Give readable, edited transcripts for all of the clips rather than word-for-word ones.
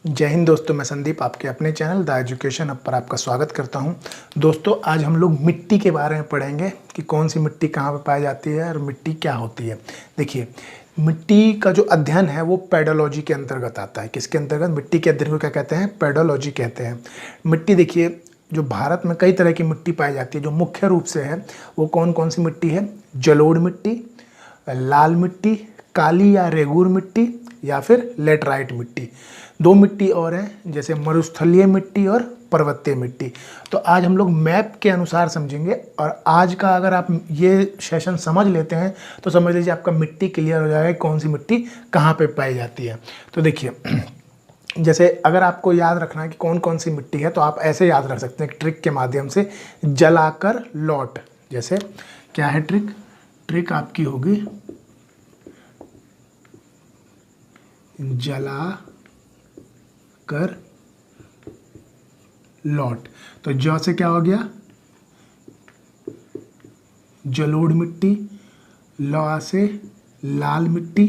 जय हिंद दोस्तों, मैं संदीप आपके अपने चैनल द एजुकेशन हब पर आपका स्वागत करता हूं। दोस्तों, आज हम लोग मिट्टी के बारे में पढ़ेंगे कि कौन सी मिट्टी कहां पर पाई जाती है और मिट्टी क्या होती है। देखिए, मिट्टी का जो अध्ययन है वो पेडोलॉजी के अंतर्गत आता है। किसके अंतर्गत? मिट्टी के अध्ययन को क्या कहते हैं? पेडोलॉजी कहते हैं। मिट्टी देखिए, जो भारत में कई तरह की मिट्टी पाई जाती है, जो मुख्य रूप से है वो कौन कौन सी मिट्टी है? जलोढ़ मिट्टी, लाल मिट्टी, काली या रेगूर मिट्टी या फिर लेटराइट मिट्टी। दो मिट्टी और हैं, जैसे मरुस्थलीय मिट्टी और पर्वतीय मिट्टी। तो आज हम लोग मैप के अनुसार समझेंगे, और आज का अगर आप ये सेशन समझ लेते हैं तो समझ लीजिए आपका मिट्टी क्लियर हो जाएगा, कौन सी मिट्टी कहाँ पे पाई जाती है। तो देखिए, जैसे अगर आपको याद रखना है कि कौन कौन सी मिट्टी है तो आप ऐसे याद रख सकते हैं एक ट्रिक के माध्यम से, जलाकर लौट। जैसे क्या है ट्रिक? ट्रिक आपकी होगी जला कर लौट। तो ज से क्या हो गया? जलोढ़ मिट्टी, ल से लाल मिट्टी,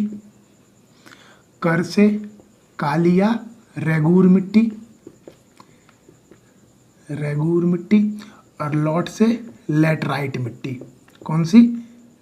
कर से काली या रेगूर मिट्टी, रेगूर मिट्टी, और लौट से लेटराइट मिट्टी। कौन सी?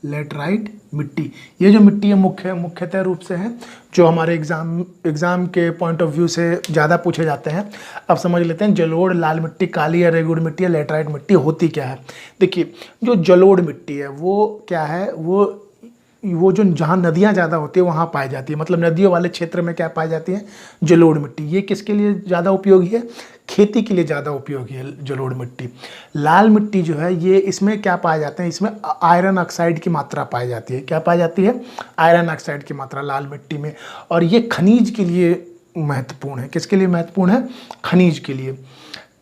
लेटराइट मिट्टी। ये जो मिट्टी है मुख्यतः रूप से है जो हमारे एग्जाम के पॉइंट ऑफ व्यू से ज़्यादा पूछे जाते हैं। अब समझ लेते हैं जलोढ़, लाल मिट्टी, काली या रेगूर मिट्टी या लेटराइट मिट्टी होती क्या है। देखिए, जो जलोढ़ मिट्टी है वो क्या है? वो जो जहाँ नदियाँ ज़्यादा होती है वहाँ पाई जाती है, मतलब नदियों वाले क्षेत्र में क्या पाई जाती है? जलोढ़ मिट्टी। ये किसके लिए ज़्यादा उपयोगी है? खेती के लिए ज़्यादा उपयोगी है जलोढ़ मिट्टी। लाल मिट्टी जो है ये, इसमें क्या पाए जाते हैं? इसमें आयरन ऑक्साइड की मात्रा पाई जाती है। क्या पाई जाती है? आयरन ऑक्साइड की मात्रा लाल मिट्टी में। और ये खनिज के लिए महत्वपूर्ण है। किसके लिए महत्वपूर्ण है? खनिज के लिए।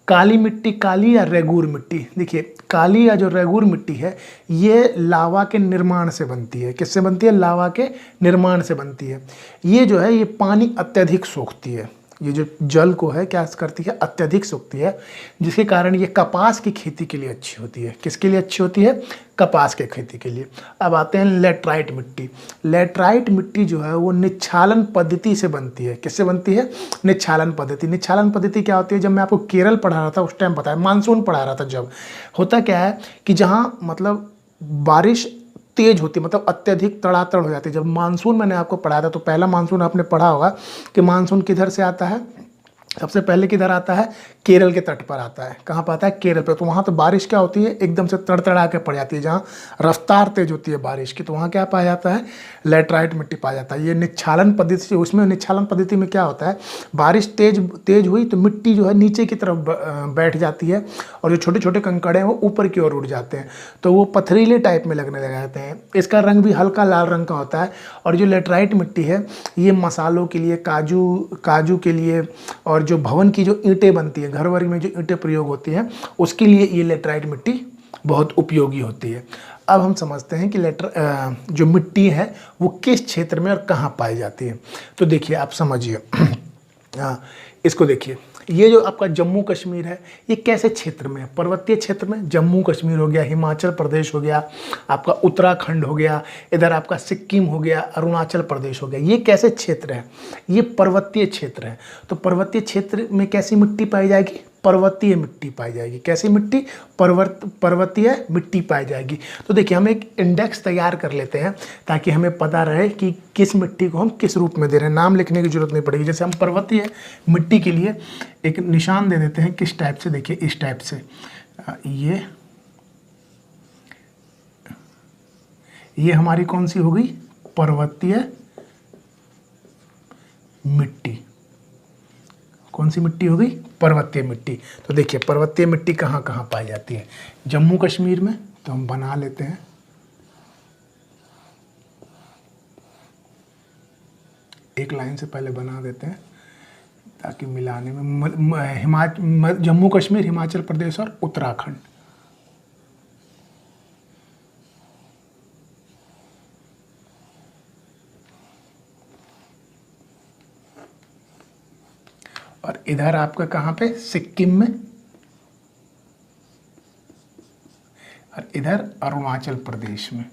काली मिट्टी, काली या रेगूर मिट्टी। देखिए, काली या जो रेगूर मिट्टी है ये लावा के निर्माण से बनती है। किससे बनती है? लावा के निर्माण से बनती है। ये जो है ये पानी अत्यधिक सोखती है। ये जो जल को है क्या करती है? अत्यधिक सोखती है, जिसके कारण ये कपास की खेती के लिए अच्छी होती है। किसके लिए अच्छी होती है? कपास के खेती के लिए। अब आते हैं लेटराइट मिट्टी। लेटराइट मिट्टी जो है वो निच्छालन पद्धति से बनती है। किससे बनती है? निच्छालन पद्धति। निच्छालन पद्धति क्या होती है? जब मैं आपको केरल पढ़ा रहा था उस टाइम बताया, मानसून पढ़ा रहा था, जब होता क्या है कि जहाँ मतलब बारिश तेज होती है, मतलब अत्यधिक तड़ातड़ हो जाती है। जब मानसून मैंने आपको पढ़ाया था तो पहला मानसून आपने पढ़ा होगा कि मानसून किधर से आता है? सबसे पहले किधर आता है? केरल के तट पर आता है। कहाँ पर आता है? केरल पर। तो वहाँ तो बारिश क्या होती है? एकदम से तड़तड़ा के पड़ जाती है। जहाँ रफ्तार तेज होती है बारिश की, तो वहाँ क्या पाया जाता है? लेटराइट मिट्टी पाया जाता है। ये निच्छालन पद्धति से, उसमें निच्छालन पद्धति में क्या होता है? बारिश तेज हुई तो मिट्टी जो है नीचे की तरफ बैठ जाती है, और जो छोटे छोटे कंकड़ हैं वो ऊपर की ओर उड़ जाते हैं, तो वो पथरीले टाइप में लगने लग जाते हैं। इसका रंग भी हल्का लाल रंग का होता है। और जो लेटराइट मिट्टी है ये मसालों के लिए, काजू के लिए, और जो भवन की जो ईंटें बनती हैं, घर वर में जो ईंटें प्रयोग होती हैं, उसके लिए ये लेटराइट मिट्टी बहुत उपयोगी होती है। अब हम समझते हैं कि जो मिट्टी है वो किस क्षेत्र में और कहाँ पाई जाती है। तो देखिए, आप समझिए इसको देखिए, ये जो आपका जम्मू कश्मीर है ये कैसे क्षेत्र में है? पर्वतीय क्षेत्र में। जम्मू कश्मीर हो गया, हिमाचल प्रदेश हो गया, आपका उत्तराखंड हो गया, इधर आपका सिक्किम हो गया, अरुणाचल प्रदेश हो गया। ये कैसे क्षेत्र है? ये पर्वतीय क्षेत्र है। तो पर्वतीय क्षेत्र में कैसी मिट्टी पाई जाएगी? पर्वतीय मिट्टी पाई जाएगी। कैसी मिट्टी? पर्वतीय मिट्टी पाई जाएगी। तो देखिए, हम एक इंडेक्स तैयार कर लेते हैं ताकि हमें पता रहे कि किस मिट्टी को हम किस रूप में दे रहे हैं। नाम लिखने की जरूरत नहीं पड़ेगी। जैसे हम पर्वतीय मिट्टी के लिए एक निशान दे देते हैं किस टाइप से, देखिए इस टाइप से। ये हमारी कौन सी होगी? पर्वतीय मिट्टी। कौन सी मिट्टी होगी? पर्वतीय मिट्टी। तो देखिए, पर्वतीय मिट्टी कहाँ कहाँ पाई जाती है? जम्मू कश्मीर में। तो हम बना लेते हैं, एक लाइन से पहले बना देते हैं ताकि मिलाने में जम्मू कश्मीर, हिमाचल प्रदेश और उत्तराखंड। और इधर आपका कहाँ पे? सिक्किम में। और इधर अरुणाचल प्रदेश में।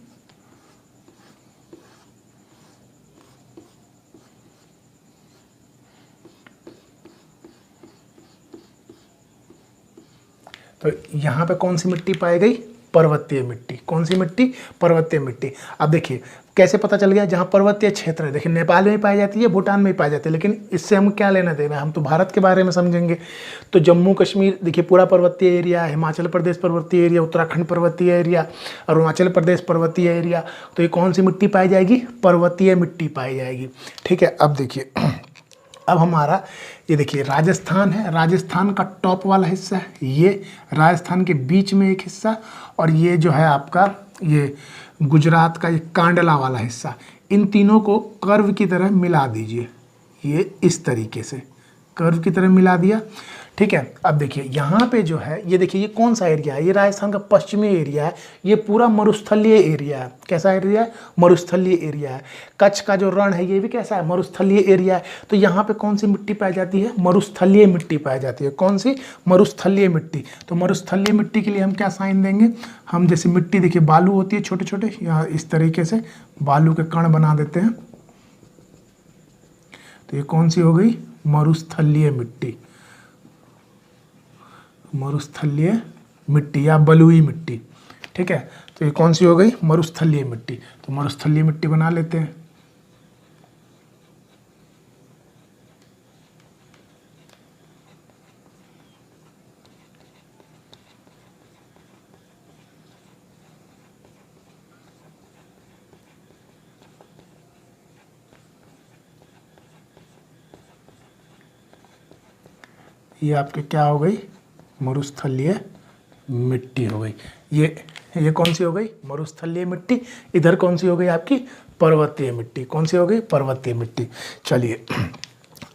तो यहाँ पे कौन सी मिट्टी पाई गई? पर्वतीय मिट्टी। कौन सी मिट्टी? पर्वतीय मिट्टी। अब देखिए कैसे पता चल गया? जहाँ पर्वतीय क्षेत्र है, देखिए नेपाल में पाई जाती है, भूटान में पाई जाती है, लेकिन इससे हम क्या लेना देना, हम तो भारत के बारे में समझेंगे। तो जम्मू कश्मीर देखिए पूरा पर्वतीय एरिया, हिमाचल प्रदेश पर्वतीय एरिया, उत्तराखंड पर्वतीय एरिया, अरुणाचल प्रदेश पर्वतीय एरिया। तो ये कौन सी मिट्टी पाई जाएगी? पर्वतीय मिट्टी पाई जाएगी। ठीक है, अब देखिए अब हमारा ये देखिए राजस्थान है, राजस्थान का टॉप वाला हिस्सा है, ये राजस्थान के बीच में एक हिस्सा, और ये जो है आपका ये गुजरात का ये कांडला वाला हिस्सा। इन तीनों को कर्व की तरह मिला दीजिए, ये इस तरीके से कर्व की तरह मिला दिया। ठीक है, अब देखिए यहाँ पे जो है ये देखिए ये कौन सा एरिया है? ये राजस्थान का पश्चिमी एरिया है, ये पूरा मरुस्थलीय एरिया है। कैसा एरिया है? मरुस्थलीय एरिया है। कच्छ का जो रण है ये भी कैसा है? मरुस्थलीय एरिया है। तो यहाँ पे कौन सी मिट्टी पाई जाती है? मरुस्थलीय मिट्टी पाई जाती है। कौन सी? मरुस्थलीय मिट्टी। तो मरुस्थलीय मिट्टी के लिए हम क्या साइन देंगे? हम जैसे मिट्टी देखिए बालू होती है छोटे छोटे, यहाँ इस तरीके से बालू के कण बना देते हैं, तो ये कौन सी हो गई? मरुस्थलीय मिट्टी। मरुस्थलीय मिट्टी या बलुई मिट्टी। ठीक है, तो ये कौन सी हो गई? मरुस्थलीय मिट्टी। तो मरुस्थलीय मिट्टी बना लेते हैं। ये आपके क्या हो गई? मरुस्थलीय मिट्टी हो गई। ये कौन सी हो गई? मरुस्थलीय मिट्टी। इधर कौन सी हो गई आपकी? पर्वतीय मिट्टी। कौन सी हो गई? पर्वतीय मिट्टी। चलिए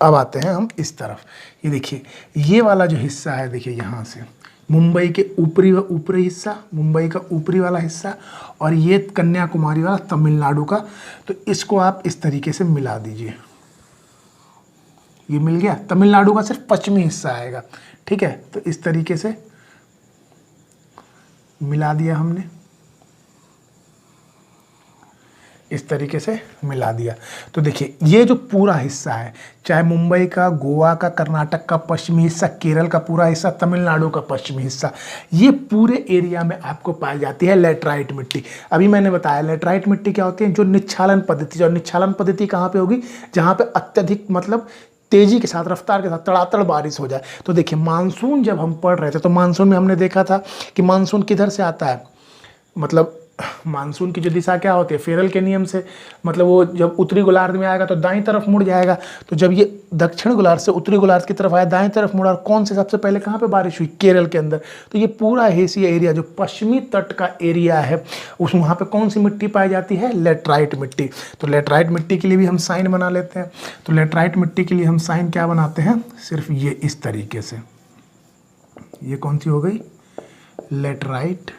अब आते हैं हम इस तरफ। ये देखिए ये वाला जो हिस्सा है, देखिए यहाँ से मुंबई के ऊपरी हिस्सा, मुंबई का ऊपरी वाला हिस्सा, और ये कन्याकुमारी वाला तमिलनाडु का। तो इसको आप इस तरीके से मिला दीजिए, ये मिल गया। तमिलनाडु का सिर्फ पश्चिमी हिस्सा आएगा। ठीक है, तो इस तरीके से मिला दिया हमने, इस तरीके से मिला दिया। तो देखिए ये जो पूरा हिस्सा है, चाहे मुंबई का, गोवा का, कर्नाटक का पश्चिमी हिस्सा, केरल का पूरा हिस्सा, तमिलनाडु का पश्चिमी हिस्सा, ये पूरे एरिया में आपको पाई जाती है लैटराइट मिट्टी। अभी मैंने बताया लैटराइट मिट्टी क्या होती है? जो निच्छालन पद्धति, जो निच्छालन पद्धति कहाँ पे होगी? जहाँ पे अत्यधिक मतलब तेजी के साथ, रफ्तार के साथ तड़ातड़ बारिश हो जाए। तो देखिए मानसून जब हम पढ़ रहे थे तो मानसून में हमने देखा था कि मानसून किधर से आता है, मतलब मानसून की जो दिशा क्या होती है? फेरल के नियम से, मतलब वो जब उत्तरी गोलार्ध में आएगा तो दाईं तरफ मुड़ जाएगा। तो जब ये दक्षिण गोलार्ध से उत्तरी गोलार्ध की तरफ आया, दाईं तरफ मुड़ा, और कौन से सबसे पहले कहाँ पे बारिश हुई? केरल के अंदर। तो ये पूरा एशिया एरिया जो पश्चिमी तट का एरिया है, उस वहाँ पे कौन सी मिट्टी पाई जाती है? लैटराइट मिट्टी। तो लैटराइट मिट्टी के लिए भी हम साइन बना लेते हैं। तो लैटराइट मिट्टी के लिए हम साइन क्या बनाते हैं? सिर्फ ये इस तरीके से। ये कौन सी हो गई? लैटराइट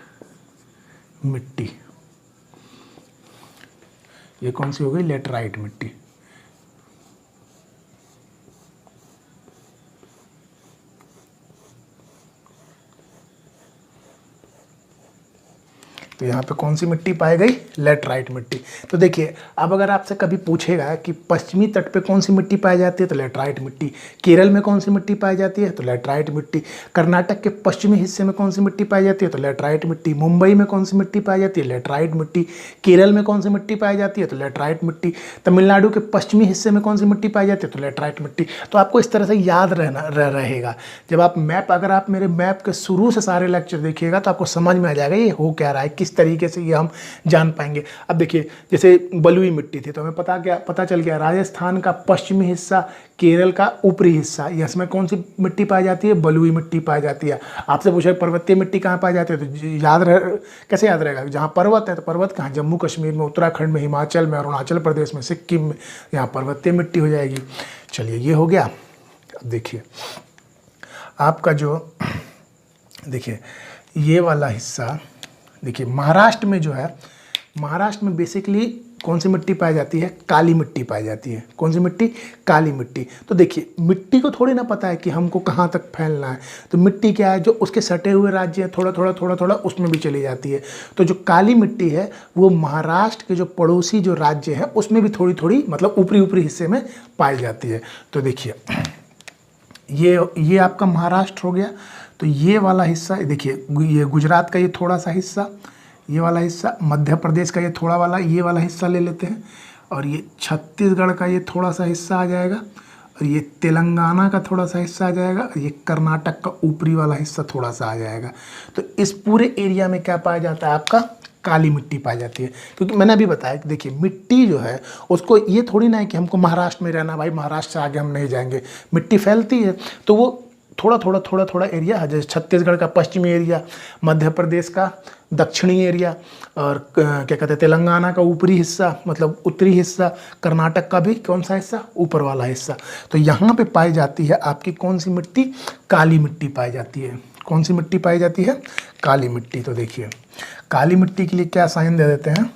मिट्टी। ये कौन सी हो गई? लैटराइट मिट्टी। तो यहाँ पे कौन सी मिट्टी पाई गई? लैटराइट मिट्टी। तो देखिए अब अगर आपसे कभी पूछेगा कि पश्चिमी तट पे कौन सी मिट्टी पाई जाती है, तो लैटराइट मिट्टी। केरल में कौन सी मिट्टी पाई जाती है? तो लैटराइट मिट्टी। कर्नाटक के पश्चिमी हिस्से में कौन सी मिट्टी पाई जाती है? तो लैटराइट मिट्टी। मुंबई में कौन सी मिट्टी पाई जाती है? लैटराइट मिट्टी। केरल में कौन सी मिट्टी पाई जाती है? तो लैटराइट मिट्टी। तमिलनाडु के पश्चिमी हिस्से में कौन सी मिट्टी पाई जाती है? तो लैटराइट मिट्टी। तो आपको इस तरह से याद रहेगा। जब आप अगर आप मेरे मैप के शुरू से सारे लेक्चर देखिएगा तो आपको समझ में आ जाएगा ये हो क्या रहा है, किस तरीके से ये हम जान पाएंगे। अब देखिए जैसे बलुई मिट्टी थी तो हमें पता चल गया राजस्थान का पश्चिमी हिस्सा, केरल का ऊपरी हिस्सा, इसमें कौन सी मिट्टी पाई जाती है? बलुई मिट्टी पाई जाती है। आपसे पूछा पर्वतीय मिट्टी कहाँ पाई जाती है, तो कैसे याद रहेगा? जहाँ पर्वत है तो पर्वत कहाँ? जम्मू कश्मीर में, उत्तराखंड में, हिमाचल में, अरुणाचल प्रदेश में, सिक्किम में, यहाँ पर्वतीय मिट्टी हो जाएगी। चलिए ये हो गया। अब देखिए आपका जो देखिए ये वाला हिस्सा, देखिए महाराष्ट्र में जो है, महाराष्ट्र में बेसिकली कौन सी मिट्टी पाई जाती है? काली मिट्टी पाई जाती है। कौन सी मिट्टी? काली मिट्टी। तो देखिए मिट्टी को थोड़ी ना पता है कि हमको कहाँ तक फैलना है, तो मिट्टी क्या है? जो उसके सटे हुए राज्य है थोड़ा थोड़ा उसमें भी चली जाती है। तो जो काली मिट्टी है वो महाराष्ट्र के जो पड़ोसी जो राज्य है उसमें भी थोड़ी थोड़ी मतलब ऊपरी हिस्से में पाई जाती है। तो देखिए ये आपका महाराष्ट्र हो गया। तो ये वाला हिस्सा देखिए, ये गुजरात का ये थोड़ा सा हिस्सा, ये वाला हिस्सा, मध्य प्रदेश का ये थोड़ा वाला, ये वाला हिस्सा ले लेते हैं, और ये छत्तीसगढ़ का ये थोड़ा सा हिस्सा आ जाएगा, और ये तेलंगाना का थोड़ा सा हिस्सा आ जाएगा, और ये कर्नाटक का ऊपरी वाला हिस्सा थोड़ा सा आ जाएगा। तो इस पूरे एरिया में क्या पाया जाता है, आपका काली मिट्टी पाई जाती है। क्योंकि मैंने अभी बताया कि देखिए मिट्टी जो है उसको, ये थोड़ी ना है कि हमको महाराष्ट्र में रहना, भाई महाराष्ट्र से आगे हम नहीं जाएंगे, मिट्टी फैलती है। तो वो थोड़ा थोड़ा एरिया है, जैसे छत्तीसगढ़ का पश्चिमी एरिया, मध्य प्रदेश का दक्षिणी एरिया, और क्या कहते हैं तेलंगाना का ऊपरी हिस्सा, मतलब उत्तरी हिस्सा, कर्नाटक का भी कौन सा हिस्सा, ऊपर वाला हिस्सा। तो यहाँ पे पाई जाती है आपकी कौन सी मिट्टी, काली मिट्टी पाई जाती है। कौन सी मिट्टी पाई जाती है, काली मिट्टी। तो देखिए काली मिट्टी के लिए क्या साइन दे देते हैं,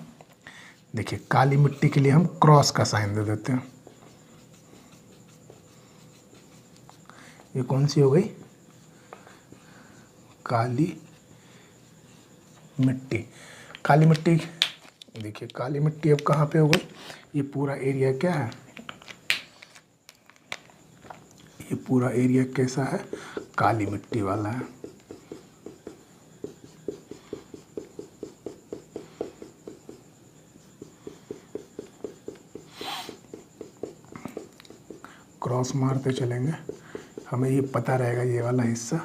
देखिए काली मिट्टी के लिए हम क्रॉस का साइन दे देते हैं। ये कौन सी हो गई, काली मिट्टी। काली मिट्टी, देखिए काली मिट्टी अब कहाँ पे हो गई, ये पूरा एरिया क्या है, ये पूरा एरिया कैसा है, काली मिट्टी वाला है। क्रॉस मारते चलेंगे, हमें ये पता रहेगा ये वाला हिस्सा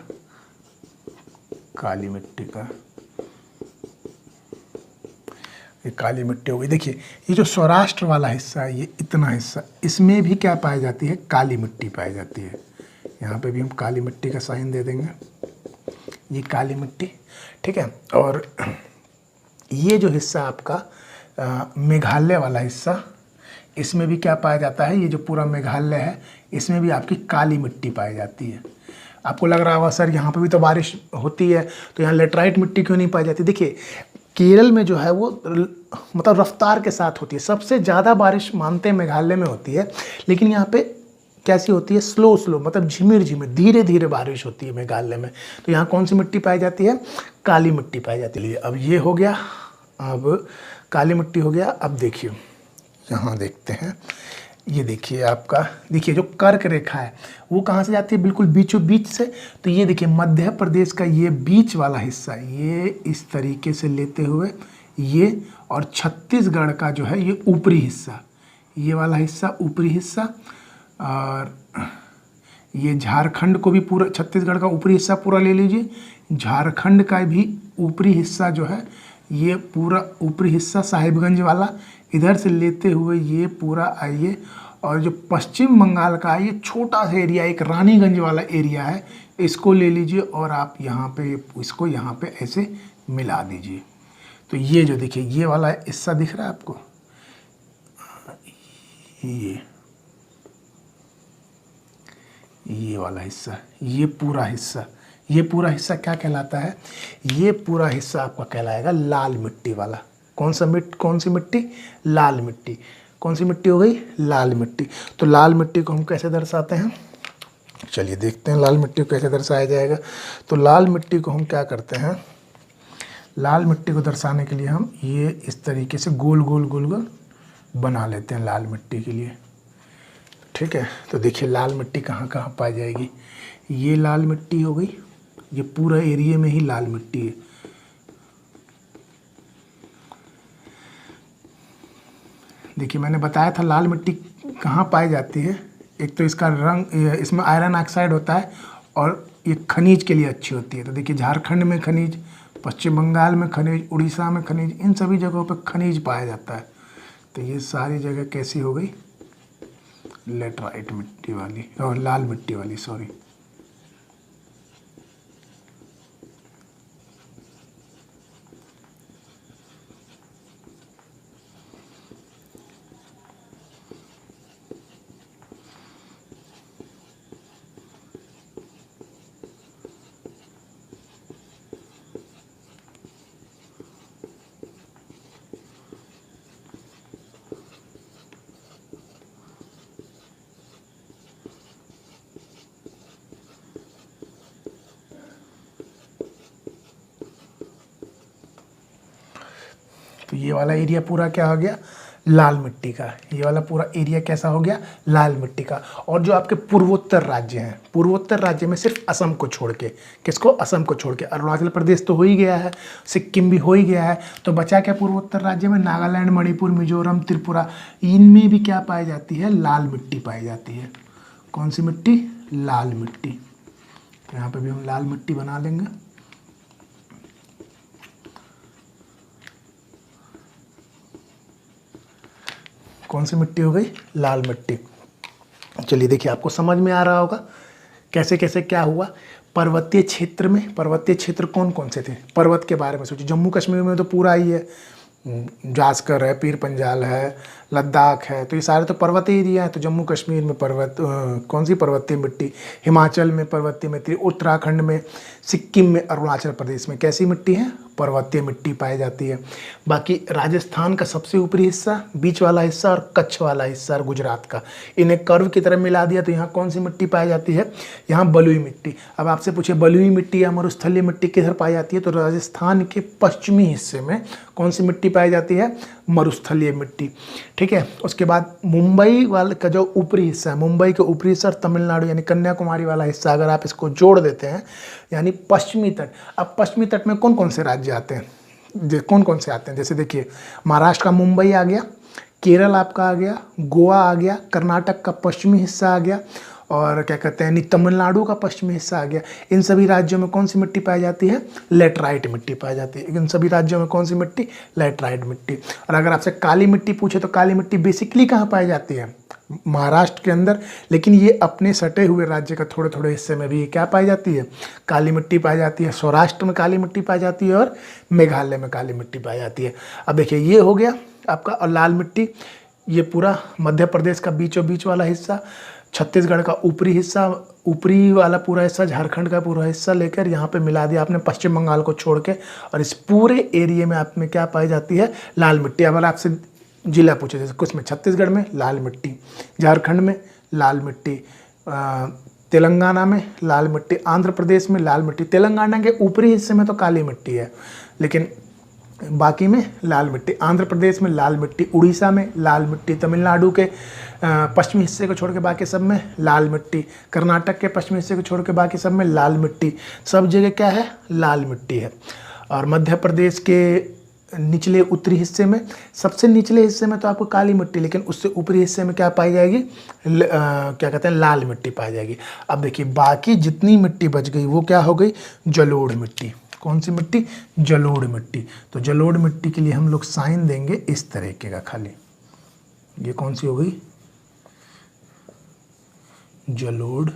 काली मिट्टी का, ये काली मिट्टी हो गई। देखिए ये जो सौराष्ट्र वाला हिस्सा है, ये इतना हिस्सा, इसमें भी क्या पाई जाती है, काली मिट्टी पाई जाती है। यहाँ पे भी हम काली मिट्टी का साइन दे देंगे, ये काली मिट्टी, ठीक है। और ये जो हिस्सा आपका मेघालय वाला हिस्सा, इसमें भी क्या पाया जाता है, ये जो पूरा मेघालय है इसमें भी आपकी काली मिट्टी पाई जाती है। आपको लग रहा होगा सर यहाँ पे भी तो बारिश होती है, तो यहाँ लेटराइट मिट्टी क्यों नहीं पाई जाती। देखिए केरल में जो है वो मतलब रफ्तार के साथ होती है, सबसे ज़्यादा बारिश मानते हैं मेघालय में होती है, लेकिन यहाँ पे कैसी होती है, स्लो स्लो, मतलब झिमिर झिमिर, धीरे धीरे बारिश होती है मेघालय में। तो यहाँ कौन सी मिट्टी पाई जाती है, काली मिट्टी पाई जाती है। अब ये हो गया, अब काली मिट्टी हो गया। अब देखिए यहाँ देखते हैं, ये देखिए आपका, देखिए जो कर्क रेखा है वो कहाँ से जाती है, बिल्कुल बीचों बीच से। तो ये देखिए मध्य प्रदेश का ये बीच वाला हिस्सा, ये इस तरीके से लेते हुए ये, और छत्तीसगढ़ का जो है ये ऊपरी हिस्सा, ये वाला हिस्सा ऊपरी हिस्सा, और ये झारखंड को भी पूरा, छत्तीसगढ़ का ऊपरी हिस्सा पूरा ले लीजिए, झारखंड का भी ऊपरी हिस्सा जो है ये पूरा ऊपरी हिस्सा साहिबगंज वाला, इधर से लेते हुए ये पूरा आइए, और जो पश्चिम बंगाल का है ये छोटा सा एरिया, एक रानीगंज वाला एरिया है, इसको ले लीजिए और आप यहाँ पे इसको यहाँ पे ऐसे मिला दीजिए। तो ये जो देखिए ये वाला हिस्सा दिख रहा है आपको, ये वाला हिस्सा, ये पूरा हिस्सा क्या कहलाता है, ये पूरा हिस्सा आपका कहलाएगा लाल मिट्टी वाला। कौन सी मिट्टी, लाल मिट्टी। कौन सी मिट्टी हो गई, लाल मिट्टी। तो लाल मिट्टी को हम कैसे दर्शाते हैं, चलिए देखते हैं लाल मिट्टी को कैसे दर्शाया जाएगा। तो लाल मिट्टी को हम क्या करते हैं, लाल मिट्टी को दर्शाने के लिए हम ये इस तरीके से गोल गोल गोल गोल बना लेते हैं लाल मिट्टी के लिए, ठीक है। तो देखिए लाल मिट्टी कहाँ कहाँ पाई जाएगी, ये लाल मिट्टी हो गई, ये पूरा एरिया में ही लाल मिट्टी है। देखिए मैंने बताया था लाल मिट्टी कहाँ पाई जाती है, एक तो इसका रंग, इसमें आयरन ऑक्साइड होता है, और ये खनिज के लिए अच्छी होती है। तो देखिए झारखंड में खनिज, पश्चिम बंगाल में खनिज, उड़ीसा में खनिज, इन सभी जगहों पर खनिज पाया जाता है। तो ये सारी जगह कैसी हो गई, लेटराइट मिट्टी वाली, और लाल मिट्टी वाली, सॉरी। तो ये वाला एरिया पूरा क्या हो गया, लाल मिट्टी का। ये वाला पूरा एरिया कैसा हो गया, लाल मिट्टी का। और जो आपके पूर्वोत्तर राज्य हैं, पूर्वोत्तर राज्य में सिर्फ असम को छोड़ के, किसको, असम को छोड़ के, अरुणाचल प्रदेश तो हो ही गया है, सिक्किम भी हो ही गया है, तो बचा क्या पूर्वोत्तर राज्य में, नागालैंड, मणिपुर, मिजोरम, त्रिपुरा, इनमें भी क्या पाई जाती है, लाल मिट्टी पाई जाती है। कौन सी मिट्टी, लाल मिट्टी। तो यहाँ पे भी हम लाल मिट्टी बना लेंगे। कौन सी मिट्टी हो गई, लाल मिट्टी। चलिए देखिए, आपको समझ में आ रहा होगा कैसे कैसे क्या हुआ। पर्वतीय क्षेत्र में, पर्वतीय क्षेत्र कौन कौन से थे, पर्वत के बारे में सोचिए। जम्मू कश्मीर में तो पूरा ही है, जास्कर है, पीर पंजाल है, लद्दाख है, तो ये सारे तो पर्वतीय एरिया है। तो जम्मू कश्मीर में कौन सी पर्वतीय मिट्टी, हिमाचल में पर्वतीय मिट्टी, उत्तराखंड में, सिक्किम में, अरुणाचल प्रदेश में कैसी मिट्टी है, पर्वतीय मिट्टी पाई जाती है। बाकी राजस्थान का सबसे ऊपरी हिस्सा, बीच वाला हिस्सा और कच्छ वाला हिस्सा और गुजरात का, इन्हें कर्व की तरह मिला दिया तो यहाँ कौन सी मिट्टी पाई जाती है, यहाँ बलुई मिट्टी। अब आपसे पूछे बलुई मिट्टी या मरुस्थलीय मिट्टी किधर पाई जाती है, तो राजस्थान के पश्चिमी हिस्से में कौन सी मिट्टी पाई जाती है, मरुस्थलीय मिट्टी। ठीक है। उसके बाद मुंबई वाले का जो ऊपरी हिस्सा है, मुंबई के ऊपरी हिस्सा और तमिलनाडु यानी कन्याकुमारी वाला हिस्सा, अगर आप इसको जोड़ देते हैं यानी पश्चिमी तट। अब पश्चिमी तट में कौन कौन से राज्य आते हैं, कौन कौन से आते हैं, जैसे देखिए महाराष्ट्र का मुंबई आ गया, केरल आपका आ गया, गोवा आ गया, कर्नाटक का पश्चिमी हिस्सा आ गया, और क्या कहते हैं तमिलनाडु का पश्चिमी हिस्सा आ गया। इन सभी राज्यों में कौन सी मिट्टी पाई जाती है, लेटराइट मिट्टी पाई जाती है। इन सभी राज्यों में कौन सी मिट्टी, लेटराइट मिट्टी। और अगर आपसे काली मिट्टी पूछे तो काली मिट्टी बेसिकली कहाँ पाई जाती है, महाराष्ट्र के अंदर, लेकिन ये अपने सटे हुए राज्य का थोड़े थोड़े हिस्से में भी क्या पाई जाती है, काली मिट्टी पाई जाती है। सौराष्ट्र में काली मिट्टी पाई जाती है और मेघालय में काली मिट्टी पाई जाती है। अब देखिए ये हो गया आपका। और लाल मिट्टी ये पूरा मध्य प्रदेश का बीचों बीच वाला हिस्सा, छत्तीसगढ़ का ऊपरी हिस्सा, ऊपरी वाला पूरा हिस्सा, झारखंड का पूरा हिस्सा लेकर यहाँ पे मिला दिया आपने पश्चिम बंगाल को छोड़ के। और इस पूरे एरिया में आप में क्या पाई जाती है, लाल मिट्टी। अब आपसे जिला पूछे, जैसे कुछ में छत्तीसगढ़ में लाल मिट्टी, झारखंड में लाल मिट्टी, तेलंगाना में लाल मिट्टी, आंध्र प्रदेश में लाल मिट्टी। तेलंगाना के ऊपरी हिस्से में तो काली मिट्टी है लेकिन बाकी में लाल मिट्टी। आंध्र प्रदेश में लाल मिट्टी, उड़ीसा में लाल मिट्टी, तमिलनाडु के पश्चिमी हिस्से को छोड़ के बाकी सब में लाल मिट्टी, कर्नाटक के पश्चिमी हिस्से को छोड़ के बाकी सब में लाल मिट्टी। सब जगह क्या है, लाल मिट्टी है। और मध्य प्रदेश के निचले उत्तरी हिस्से में, सबसे निचले हिस्से में तो आपको काली मिट्टी, लेकिन उससे ऊपरी हिस्से में क्या पाई जाएगी, क्या कहते हैं, लाल मिट्टी पाई जाएगी। अब देखिए बाकी जितनी मिट्टी बच गई वो क्या हो गई, जलोढ़ मिट्टी। कौन सी मिट्टी, जलोढ़ मिट्टी। तो जलोढ़ मिट्टी के लिए हम लोग साइन देंगे इस तरीके का खाली। ये कौन सी हो गई, जलोढ़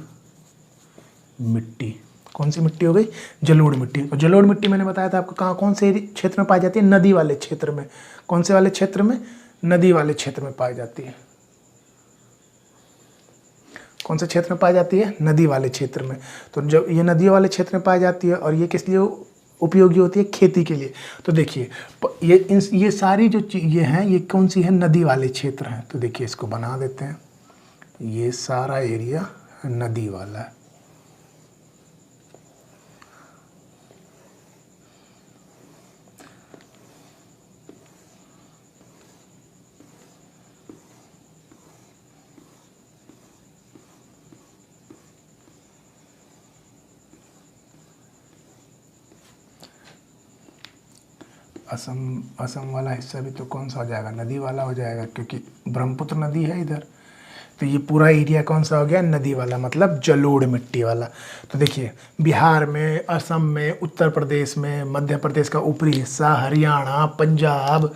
मिट्टी। कौन सी मिट्टी हो गई, जलोढ़ मिट्टी। तो जलोढ़ मिट्टी मैंने बताया था आपको कहाँ, कौन से क्षेत्र में पाई जाती है, नदी वाले क्षेत्र में। कौन से वाले क्षेत्र में, नदी वाले क्षेत्र में पाई जाती है। कौन से क्षेत्र में पाई जाती है, नदी वाले क्षेत्र में। तो जब ये नदियों वाले क्षेत्र में पाई जाती है और ये किस लिए उपयोगी होती है, खेती के लिए। तो देखिए ये सारी जो ये हैं ये कौन सी है, नदी वाले क्षेत्र हैं। तो देखिए इसको बना देते हैं, ये सारा एरिया नदी वाला है। असम वाला हिस्सा भी तो कौन सा हो जाएगा, नदी वाला हो जाएगा, क्योंकि ब्रह्मपुत्र नदी है इधर। तो ये पूरा एरिया कौन सा हो गया, नदी वाला, मतलब जलोढ़ मिट्टी वाला। तो देखिए बिहार में, असम में, उत्तर प्रदेश में, मध्य प्रदेश का ऊपरी हिस्सा, हरियाणा, पंजाब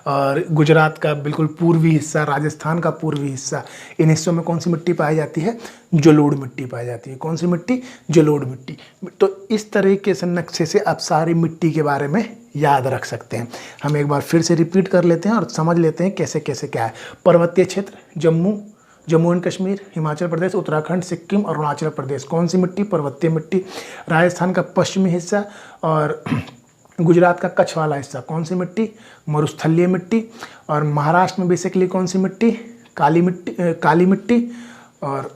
और गुजरात का बिल्कुल पूर्वी हिस्सा, राजस्थान का पूर्वी हिस्सा, इन हिस्सों में कौन सी मिट्टी पाई जाती है, जलोढ़ मिट्टी पाई जाती है। कौन सी मिट्टी, जलोढ़ मिट्टी। तो इस तरीके से नक्शे से आप सारी मिट्टी के बारे में याद रख सकते हैं। हम एक बार फिर से रिपीट कर लेते हैं और समझ लेते हैं कैसे कैसे क्या है। पर्वतीय क्षेत्र, जम्मू एंड कश्मीर, हिमाचल प्रदेश, उत्तराखंड, सिक्किम, अरुणाचल प्रदेश। कौन सी मिट्टी, पर्वतीय मिट्टी। राजस्थान का पश्चिमी हिस्सा और गुजरात का कच्छ वाला हिस्सा, कौन सी मिट्टी, मरुस्थलीय मिट्टी। और महाराष्ट्र में बेसिकली कौन सी मिट्टी, काली मिट्टी। और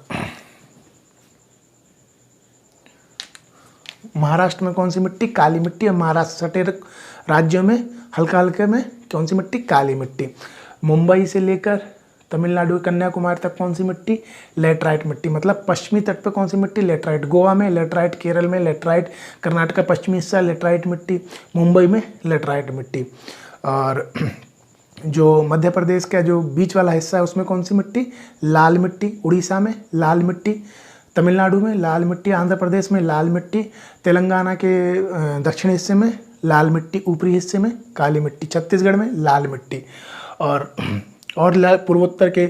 महाराष्ट्र में कौन सी मिट्टी, काली मिट्टी। और महाराष्ट्र सटे राज्यों में हल्का हल्के में कौन सी मिट्टी, काली मिट्टी। मुंबई से लेकर तमिलनाडु कन्याकुमारी तक कौन सी मिट्टी, लेटराइट मिट्टी। मतलब पश्चिमी तट पे कौन सी मिट्टी, लेटराइट। गोवा में लेटराइट, केरल में लेटराइट, कर्नाटक का पश्चिमी हिस्सा लेटराइट मिट्टी, मुंबई में लेटराइट मिट्टी। और जो मध्य प्रदेश का जो बीच वाला हिस्सा है उसमें कौन सी मिट्टी, लाल मिट्टी। उड़ीसा में लाल मिट्टी, तमिलनाडु में लाल मिट्टी, आंध्र प्रदेश में लाल मिट्टी, तेलंगाना के दक्षिणी हिस्से में लाल मिट्टी, ऊपरी हिस्से में काली मिट्टी, छत्तीसगढ़ में लाल मिट्टी। और पूर्वोत्तर के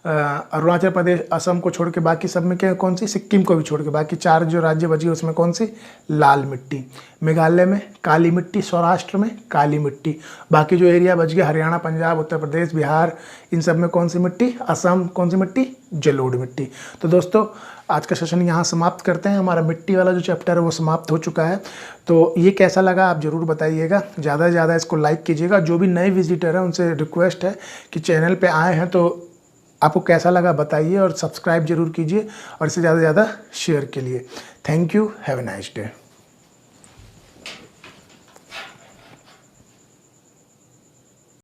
अरुणाचल प्रदेश, असम को छोड़ के बाकी सब में क्या, कौन सी, सिक्किम को भी छोड़ के बाकी 4 जो राज्य बची उसमें कौन सी, लाल मिट्टी। मेघालय में काली मिट्टी, सौराष्ट्र में काली मिट्टी। बाकी जो एरिया बच गया हरियाणा, पंजाब, उत्तर प्रदेश, बिहार, इन सब में कौन सी मिट्टी, असम कौन सी मिट्टी, जलोढ़ मिट्टी। तो दोस्तों आज का सेशन यहाँ समाप्त करते हैं। हमारा मिट्टी वाला जो चैप्टर है वो समाप्त हो चुका है। तो ये कैसा लगा आप ज़रूर बताइएगा, ज़्यादा से ज़्यादा इसको लाइक कीजिएगा। जो भी नए विजिटर हैं उनसे रिक्वेस्ट है कि चैनल पे आए हैं तो आपको कैसा लगा बताइए, और सब्सक्राइब जरूर कीजिए, और इसे ज़्यादा से ज़्यादा शेयर के लिए। Thank you, have a nice day.